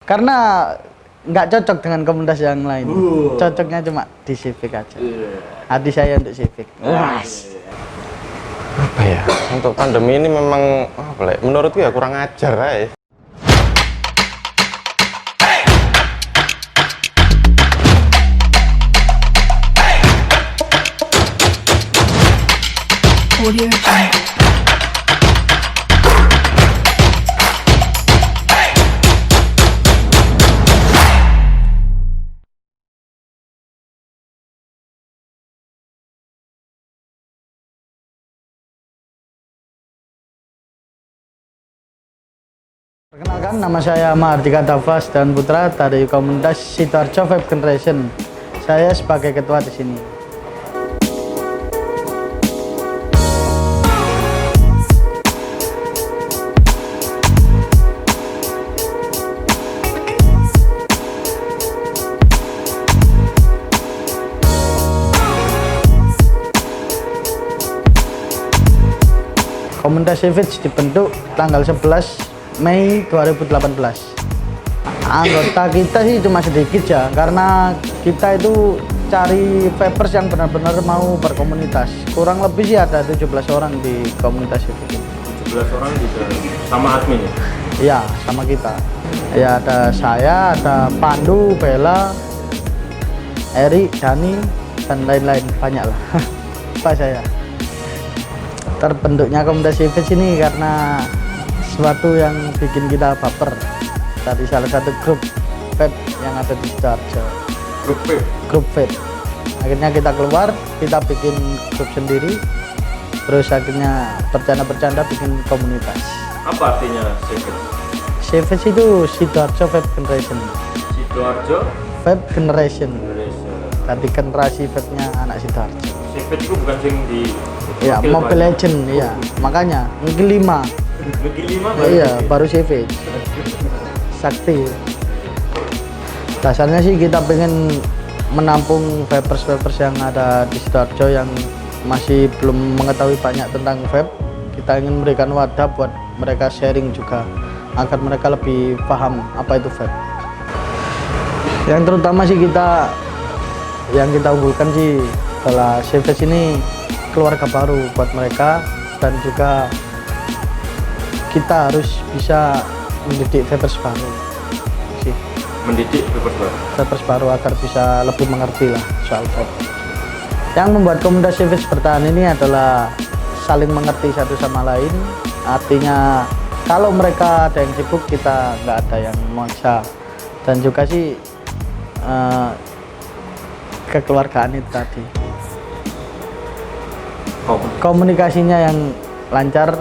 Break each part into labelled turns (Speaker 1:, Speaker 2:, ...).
Speaker 1: Karena nggak cocok dengan komunitas yang lain. Cocoknya cuma di Civic aja. Hati saya untuk Civic.
Speaker 2: Apa ya? Untuk pandemi ini memang apa ya? Menurutku ya kurang ajar ya.
Speaker 3: Audio Jungle.
Speaker 1: Perkenalkan, nama saya Mahardika Davas dan Putra dari komunitas Sidoarjo Vape Generation. Saya sebagai ketua di sini. Komunitas Civic dibentuk tanggal 11 Mei 2018. Anggota kita sih cuma sedikit ya, karena kita itu cari vapers yang benar-benar mau berkomunitas. Kurang lebih sih ada 17 orang di komunitas itu.
Speaker 2: 17 orang juga sama admin ya?
Speaker 1: Iya, sama kita. Ya ada saya, ada Pandu, Bella, Eri, Dani, dan lain-lain, banyak lah. Pak saya. Terbentuknya komunitas Civic ini karena sesuatu yang bikin kita baper dari salah satu grup vape yang ada di Sidoarjo. Grup vape. Akhirnya kita keluar, kita bikin grup sendiri, terus akhirnya bercanda-bercanda bikin komunitas.
Speaker 2: Apa artinya Civic?
Speaker 1: Civic itu Sidoarjo Vape Generation.
Speaker 2: Sidoarjo
Speaker 1: Vape Generation. Tadi generasi vape-nya anak Sidoarjo.
Speaker 2: Civic itu bukan sing di
Speaker 1: Ya, Mobile Legend, ya. Makanya Mungkin 5. Iya, baru Civic. Sakti. Dasarnya sih kita pengen menampung vapers-vapers yang ada di Sidoarjo yang masih belum mengetahui banyak tentang vape. Kita ingin memberikan wadah buat mereka sharing juga, agar mereka lebih paham apa itu vape. Yang terutama sih yang kita unggulkan sih adalah Civic ini keluarga baru buat mereka, dan juga kita harus bisa mendidik vapers baru sih.
Speaker 2: Mendidik
Speaker 1: Vapers baru agar bisa lebih mengerti lah soal vape. Yang membuat komunitas Civic bertahan ini adalah saling mengerti satu sama lain. Artinya kalau mereka ada yang sibuk, kita nggak ada yang memaksa. Dan juga sih kekeluargaan itu tadi. Komunikasinya yang lancar,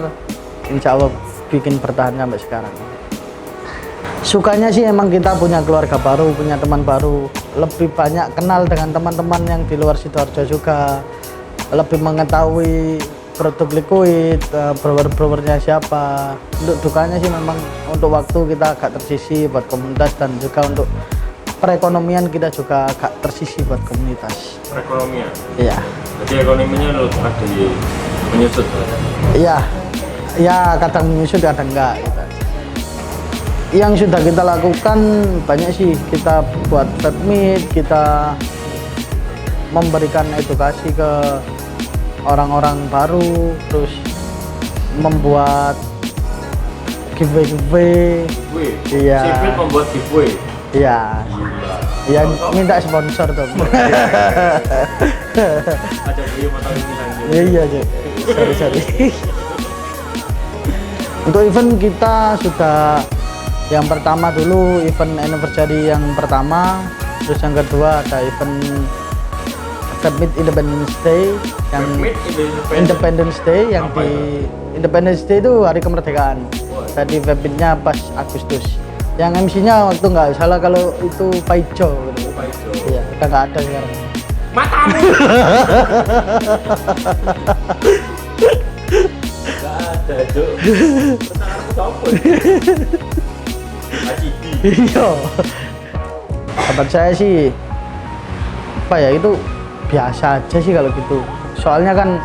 Speaker 1: insya Allah bikin bertahan sampai sekarang. Sukanya sih emang kita punya keluarga baru, punya teman baru, lebih banyak kenal dengan teman-teman yang di luar Sidoarjo juga, lebih mengetahui produk liquid, brewer-brewernya siapa. Untuk dukanya sih memang untuk waktu kita agak tersisi buat komunitas, dan juga untuk perekonomian kita juga agak tersisi buat komunitas.
Speaker 2: Perekonomian?
Speaker 1: Iya.
Speaker 2: Jadi ekonominya ada menyusut? Iya.
Speaker 1: Ya kadang menyusut, kadang enggak gitu. Yang sudah kita lakukan banyak sih. Kita buat vape meet, kita memberikan edukasi ke orang-orang baru, terus membuat giveaway. Iya.
Speaker 2: Civic membuat giveaway?
Speaker 1: Iya. Yang minta sponsor tuh.
Speaker 2: Ajak video motor ini lagi.
Speaker 1: Iya, sorry. Untuk event kita sudah yang pertama dulu, event anniversary yang pertama, terus yang kedua ada event Vape Meet Independence Day, yang Independence Day yang di Independence Day itu hari kemerdekaan. Tadi Vape Meet-nya pas Agustus. Yang MC-nya waktu nggak salah kalau itu Paijo gitu. Iya, udah nggak ada sekarang.
Speaker 2: Matamu! Nggak ada, Cuk. Bentar aku campur.
Speaker 1: Iya. Kabar saya sih apa ya, itu biasa aja sih kalau gitu. Soalnya kan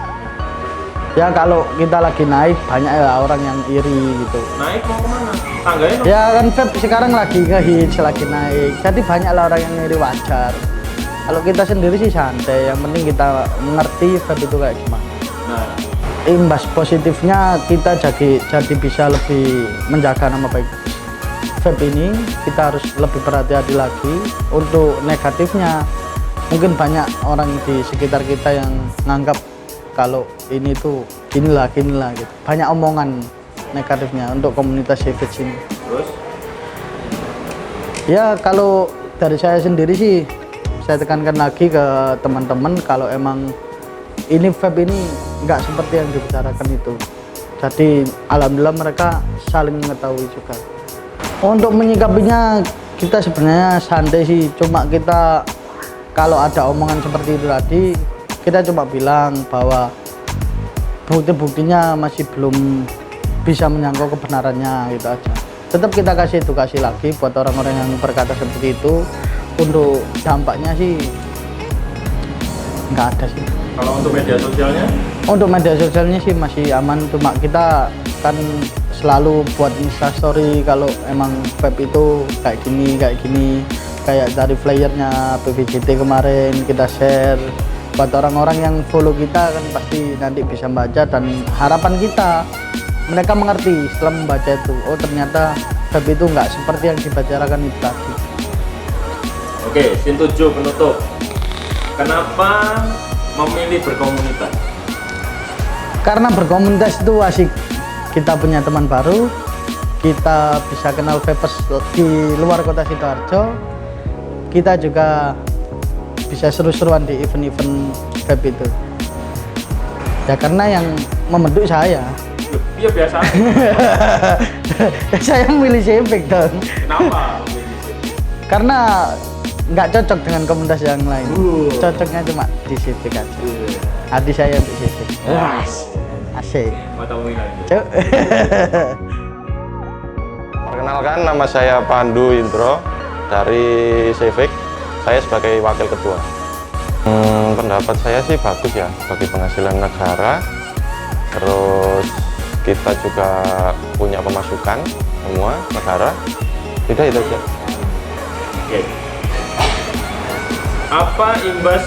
Speaker 1: Ya kalau kita lagi naik banyak ya orang yang iri gitu.
Speaker 3: Naik mau kemana? Tangganya
Speaker 1: Ya kan vape sekarang lagi ngehits, lagi naik. Jadi banyak lah orang yang iri, wajar. Kalau kita sendiri sih santai, yang penting kita mengerti vape itu kayak gimana.
Speaker 3: Nah,
Speaker 1: Imbas positifnya kita jadi bisa lebih menjaga nama baik vape ini. Kita harus lebih berhati-hati lagi. Untuk negatifnya mungkin banyak orang di sekitar kita yang nganggap kalau ini tuh inilah gitu. Banyak omongan negatifnya untuk komunitas Savage ini.
Speaker 3: terus
Speaker 1: Ya kalau dari saya sendiri sih, saya tekankan lagi ke teman-teman kalau emang ini vape ini nggak seperti yang dibicarakan itu. Jadi alhamdulillah mereka saling mengetahui juga. Untuk menyikapinya kita sebenarnya santai sih, cuma kita kalau ada omongan seperti itu tadi, kita coba bilang bahwa bukti-buktinya masih belum bisa menyangkau kebenarannya gitu aja. Tetap kita kasih edukasi lagi buat orang-orang yang berkata seperti itu. Untuk dampaknya sih nggak ada sih.
Speaker 3: kalau untuk media sosialnya
Speaker 1: Untuk media sosialnya sih masih aman, cuma kita kan selalu buat instastory kalau emang vape itu kayak gini, kayak dari flyernya PVJT kemarin kita share buat orang-orang yang follow kita, kan pasti nanti bisa baca, dan harapan kita mereka mengerti setelah membaca itu, oh ternyata vape itu nggak seperti yang dibicarakan itu tadi.
Speaker 3: Oke, scene 7 penutup. Kenapa memilih berkomunitas?
Speaker 1: Karena berkomunitas itu asik, kita punya teman baru, kita bisa kenal vapers di luar kota Sidoarjo, kita juga bisa seru-seruan di event-event vape itu. Ya karena yang membentuk saya.
Speaker 3: Iya biasa.
Speaker 1: Saya memilih Savage dong.
Speaker 3: Kenapa memilih?
Speaker 1: Karena nggak cocok dengan komunitas yang lain. Cocoknya cuma di Savage aja. Hati saya untuk Savage. Asik.
Speaker 3: Mau tahu lagi?
Speaker 1: Cuk.
Speaker 2: Perkenalkan, nama saya Pandu Indro dari Civic. Saya sebagai wakil ketua. Pendapat saya sih bagus ya, bagi penghasilan negara. Terus kita juga punya pemasukan semua negara. Tidak itu aja.
Speaker 3: Oke. Apa imbas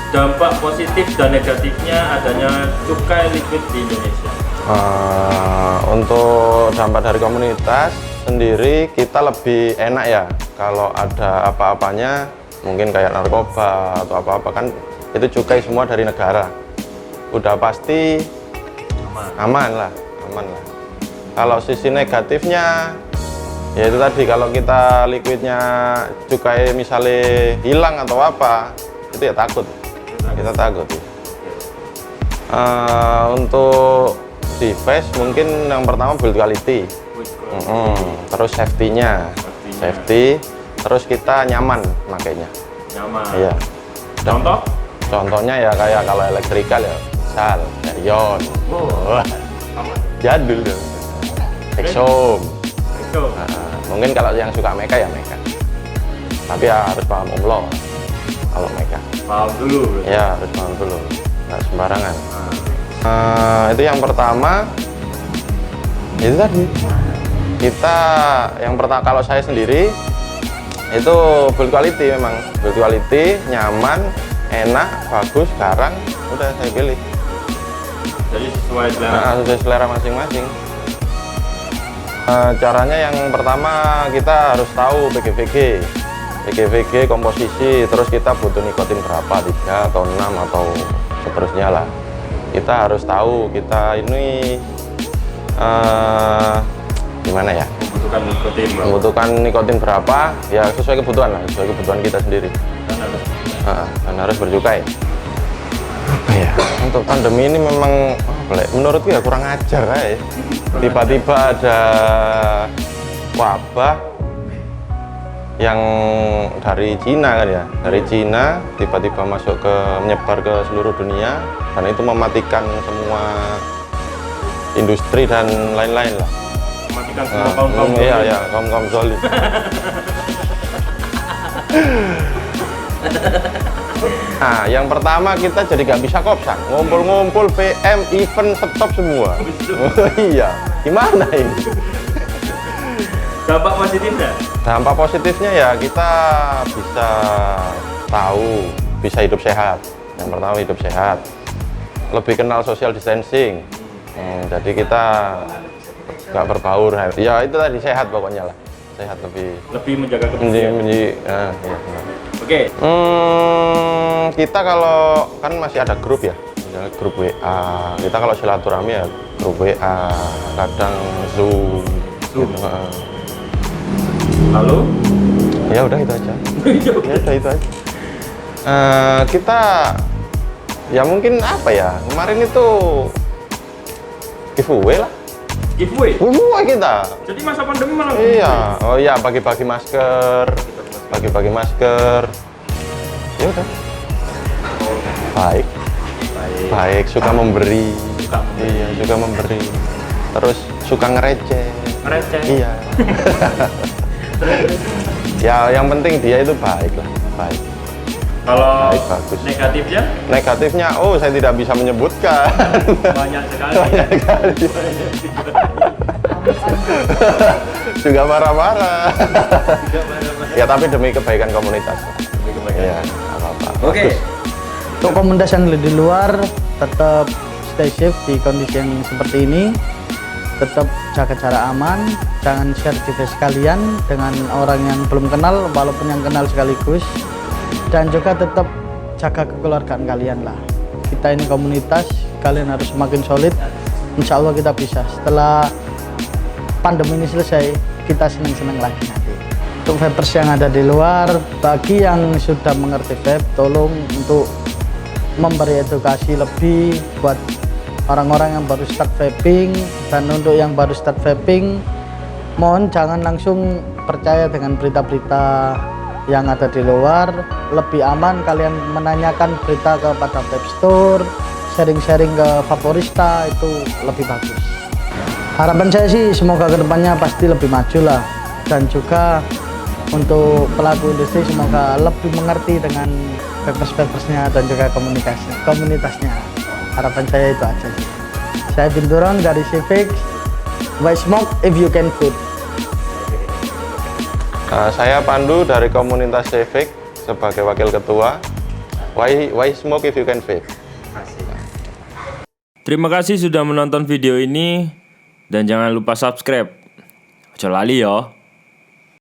Speaker 3: dampak positif dan negatifnya adanya cukai liquid di Indonesia?
Speaker 2: Untuk dampak dari komunitas sendiri, kita lebih enak ya kalau ada apa-apanya, mungkin kayak narkoba atau apa-apa, kan itu cukai semua dari negara, udah pasti aman lah. Kalau sisi negatifnya ya itu tadi, kalau kita liquidnya cukai misalnya hilang atau apa, itu ya takut, kita takut ya. Untuk device mungkin yang pertama build quality, terus safety-nya, terus kita nyaman makainya.
Speaker 3: Nyaman.
Speaker 2: Iya.
Speaker 3: Contoh?
Speaker 2: Contohnya ya kayak kalau elektrikal ya Sal, Ion, jadul dong. Exom.
Speaker 3: Itu.
Speaker 2: Mungkin kalau yang suka Meka ya Meka, tapi ya harus paham umlo kalau Meka.
Speaker 3: Paham dulu.
Speaker 2: Ya harus paham dulu, nggak sembarangan. Itu yang pertama. Itu tadi kita yang pertama, kalau saya sendiri itu build quality, memang build quality, nyaman, enak, bagus, garang, udah saya pilih.
Speaker 3: Jadi sesuai selera.
Speaker 2: Sesuai selera masing-masing. Caranya yang pertama kita harus tahu PGVG komposisi, terus kita butuh nikotin berapa, 3 atau 6 atau seterusnya lah. Kita harus tahu kita ini gimana ya, membutuhkan nikotin berapa, ya sesuai kebutuhan lah, sesuai kebutuhan kita sendiri. Dan harus bercukai. Apa ya, untuk pandemi ini memang menurutku ya kurang ajar ya. Tiba-tiba ada wabah yang dari Cina kan ya, dari Cina tiba-tiba masuk ke, menyebar ke seluruh dunia, dan itu mematikan semua industri dan lain-lain lah.
Speaker 3: Mematikan semua kaum-kaum
Speaker 2: iya ya, kaum-kaum zolim. Nah, yang pertama kita jadi nggak bisa kopsan, ngumpul-ngumpul PM event stop semua. Oh iya, gimana ini?
Speaker 3: Dampak positifnya?
Speaker 2: Dampak positifnya ya kita bisa tahu, bisa hidup sehat. Yang pertama hidup sehat, lebih kenal social distancing. Jadi kita nggak berbaur. Ya itu tadi sehat pokoknya lah, sehat
Speaker 3: Lebih menjaga kebersihan.
Speaker 2: iya, benar.
Speaker 3: Oke.
Speaker 2: Kita kalau kan masih ada grup ya, misalnya grup WA. Kita kalau silaturahmi ya grup WA, kadang Zoom. Gitu.
Speaker 3: Lalu?
Speaker 2: Ya udah itu aja. Ya udah itu aja. Kita ya mungkin apa ya, kemarin itu giveaway lah.
Speaker 3: Giveaway?
Speaker 2: Giveaway kita.
Speaker 3: Jadi masa pandemi malah
Speaker 2: Iya. Oh iya, bagi-bagi masker. Bagi-bagi masker. Ya udah. Baik. Baik, suka memberi. Iya, suka memberi. Terus suka ngereceh.
Speaker 3: Ngereceh?
Speaker 2: Iya. Ya, yang penting dia itu baik lah. Baik.
Speaker 3: Kalau
Speaker 2: Baik, bagus.
Speaker 3: negatifnya?
Speaker 2: Negatifnya, oh saya tidak bisa menyebutkan.
Speaker 3: Banyak sekali.
Speaker 2: Banyak sekali. Juga marah-marah. Ya tapi demi kebaikan komunitas. Iya, apa-apa.
Speaker 3: Oke.
Speaker 1: Untuk komunitas yang di luar tetap stay safe di kondisi yang seperti ini, tetap jaga jarak aman, jangan share device kalian dengan orang yang belum kenal walaupun yang kenal sekaligus, dan juga tetap jaga kekeluargaan kalian lah. Kita ini komunitas, kalian harus semakin solid. Insya Allah kita bisa, setelah pandemi ini selesai, kita senang-senang lagi nanti. Untuk vapers yang ada di luar, bagi yang sudah mengerti vape, tolong untuk memberi edukasi lebih buat orang-orang yang baru start vaping. Dan untuk yang baru start vaping, mohon jangan langsung percaya dengan berita-berita yang ada di luar. Lebih aman kalian menanyakan berita kepada vape store, sharing-sharing ke Vaporista, itu lebih bagus. Harapan saya sih semoga kedepannya pasti lebih maju lah, dan juga untuk pelaku industri semoga lebih mengerti dengan vapers-vapersnya dan juga komunitasnya. Harapan saya itu aja sih. Saya Binturong dari Civic. Why smoke if you can vape?
Speaker 2: Saya Pandu dari komunitas Civic sebagai wakil ketua. Why smoke if you can vape?
Speaker 3: Terima kasih sudah menonton video ini dan jangan lupa subscribe. Ojo lali yo.